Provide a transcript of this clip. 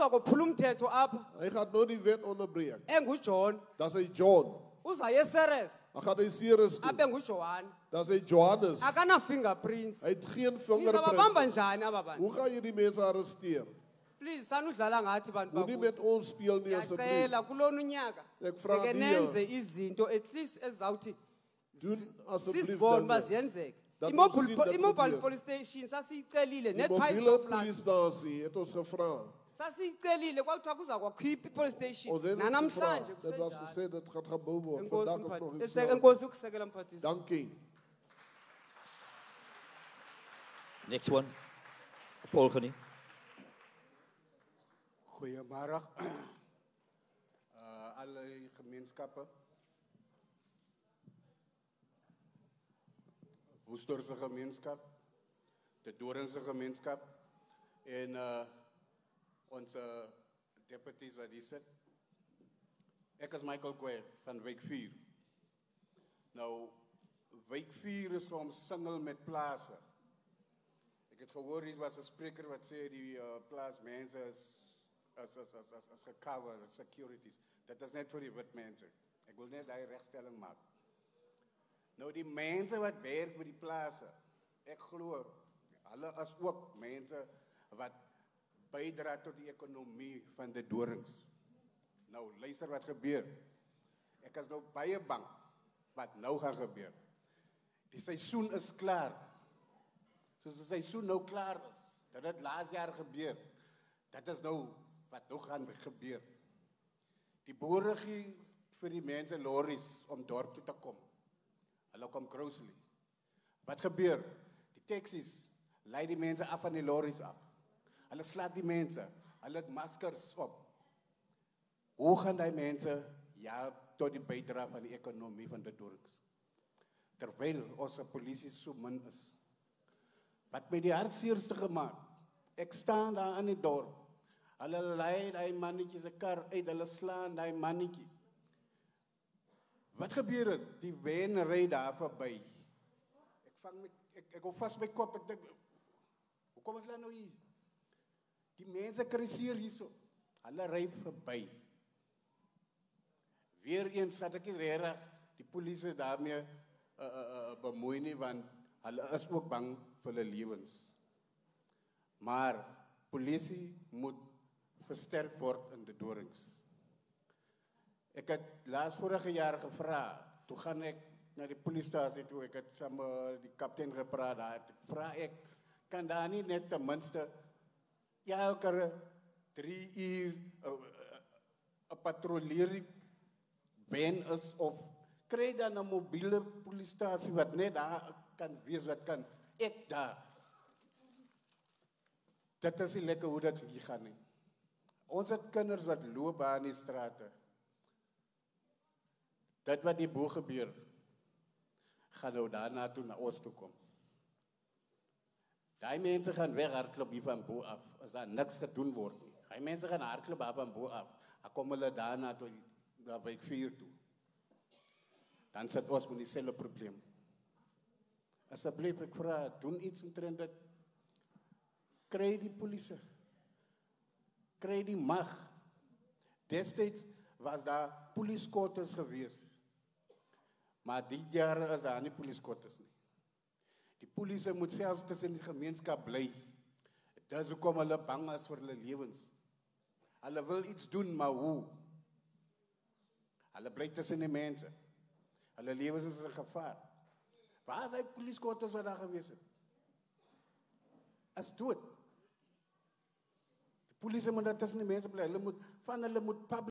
uza kophula umthetho apha Hij gaat nooit die wet onderbreken. enguJohn Dat is John. uzaya eSeres Hij gaat in Sirius toe. abe nguJohn Dat is Johannes. akana fingerprints Hij heeft geen nizababamba vingerprint. njani aba bantu Hoe ga je die mensen arresteren? please sanudlala ngathi bantu Moet niet met bakuthi ons spelen, niet alsjeblieft. ngiyacela kulona unyaka Ik vraag seke hier. nenze izinto at least ezizawuthi Doen alsjeblieft sizibone uba dat. ziyenzeka Dat imobile ons zien dat imobile probeer. police station sasiyicelile De mobiele nekhayistofland politie heeft ons gevraagd. sasiyicelile kwakuthiwa kuza kwakhipha ipolice station Ons heeft ons nanamhlanje gevraagd. Dat was kusenjalo. gezegd, dat gaat gebouwd worden. Enkosi Vandaag is nog mphathi- eens Ese- snel. enkosi ukusekela mphathisi Dank je. Next one. Volgende. Goedemiddag. Alle gemeenschappen. Woesterse gemeenschap. De Doornse gemeenschap. En onze deputies wat die zit. Ik is Michael Quayle van Wijk 4. Nou, Wijk 4 is gewoon singel met plaatsen. Ik heb gehoord, er was een spreker wat zei die plaatsmensen als gecoverd, als securities. Dat is net voor die wit mensen. Ik wil net die rechtstelling maken. Nou, die mensen wat werken bij die plaatsen, ik geloof, alle is ook mensen wat bijdragen tot die economie van de Dorings. Nou, luister wat gebeurt. Ik is nou baie bang wat nou gaat gebeuren. Die seizoen is klaar. Soos het seisoen nou klaar is, dat het laatst jaar gebeurt. Dat is nou wat nou gaan gebeuren. Die boeren gee vir die mense lorries om dorp toe te kom. Hulle kom Crowsley. Wat gebeur? Die taxis lei die mense af van die lorries af. Hulle slaat die mense, hulle het maskers op. Hoe gaan die mense tot die bydrae van die ekonomie van die dorings? Terwyl onze polisie so min is. Wat my die hartseerste gemaak. Ek staan daar in die dorp. Hulle lei die mannetjie se kar uit, hulle slaan die mannetjie. Wat gebeur is, die wen ry daar verby. Ek hou vas my kop, ek dink, hoekom is hulle nou hier? Die mense kriseer hierso. Hulle ry verby. Weer eens het ek nie reg die polisie daarmee bemoei nie, want hulle is ook bang vir hulle lewens. Maar polisie moet versterk word in die Dorings. Ek het laas vorige jaar gevra, toe gaan ek na die polistasie toe, ek het saam die kaptein gepraat daar, vra ek, kan daar nie net ten minste elke 3 uur 'n patrolering ben is, of kry dan 'n mobiele polistasie wat net daar kan wees, wat kan ek daar. Dit is nie lekker hoe dat hier gaan nie. Ons het kinders wat loop daar in die strate. Dit wat die bo gebeur, gaan nou daarna toe na ons toe kom. Die mense gaan weg hardloop hier van bo af, as daar niks gedoen word nie. Die mense gaan hardloop daar van bo af, dan kom hulle daarna toe, na Wijk 4 toe. Dan sit ons met dieselfde probleem. Asseblief, ek vra, doen iets omtrent dit. Kry die polisie, kry die mag. Destyds was daar polieskoters geweest. Maar die jare is daar nie polieskoters nie. Die polisie moet selfs tussen die gemeenskap bly. Dit is hoekom hulle bang is vir hulle lewens. Hulle wil iets doen, maar hoe? Hulle bly tussen die mense. Hulle lewens is in gevaar. Waar is die polieskoters wat daar geweest het? Is dood. Die polisie moet daar tussen die mense bly. Hulle moet public